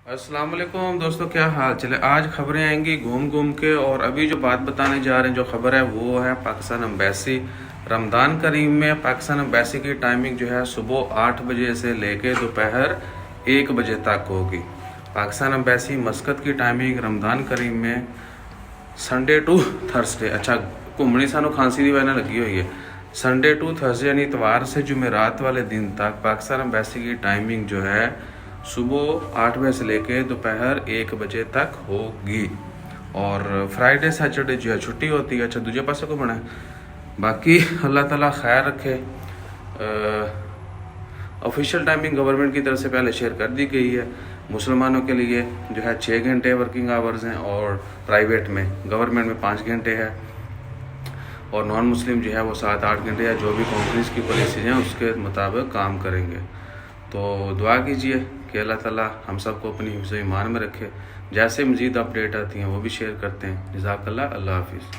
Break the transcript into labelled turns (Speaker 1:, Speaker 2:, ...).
Speaker 1: अस्सलाम वालेकुम दोस्तों, क्या हाल चले। आज खबरें आएंगी घूम घूम के, और अभी जो बात बताने जा रहे हैं, जो खबर है वो है पाकिस्तान एम्बेसी। रमज़ान करीम में पाकिस्तान एम्बेसी की टाइमिंग जो है सुबह 8 बजे से लेके दोपहर 1 बजे तक होगी। पाकिस्तान एम्बेसी मस्कत की टाइमिंग रमज़ान करीम में संडे टू थर्सडे, अच्छा घूमनी सानू खांसी की वजह लगी हुई है, संडे टू थर्सडे यानी इतवार से जुमेरात वाले दिन तक पाकिस्तान एम्बेसी की टाइमिंग जो है सुबह 8 बजे से लेके दोपहर 1 बजे तक होगी। और फ्राइडे सैटरडे जो है छुट्टी होती है। अच्छा दूजे पासे को बना है, बाकी अल्लाह ताला खैर रखे। ऑफिशियल टाइमिंग गवर्नमेंट की तरफ से पहले शेयर कर दी गई है। मुसलमानों के लिए जो है 6 घंटे वर्किंग आवर्स हैं, और प्राइवेट में गवर्नमेंट में 5 घंटे है, और नॉन मुस्लिम जो है वो 7-8 घंटे या जो भी कंट्रीज़ की पॉलिसीज हैं उसके मुताबिक काम करेंगे। तो दुआ कीजिए कि अल्लाह ताला हम सबको अपनी हिफ्ज़ ईमान में रखे। जैसे मज़ीद अपडेट आती हैं वो भी शेयर करते हैं। जज़ाकल्लाह, अल्लाह हाफिज़।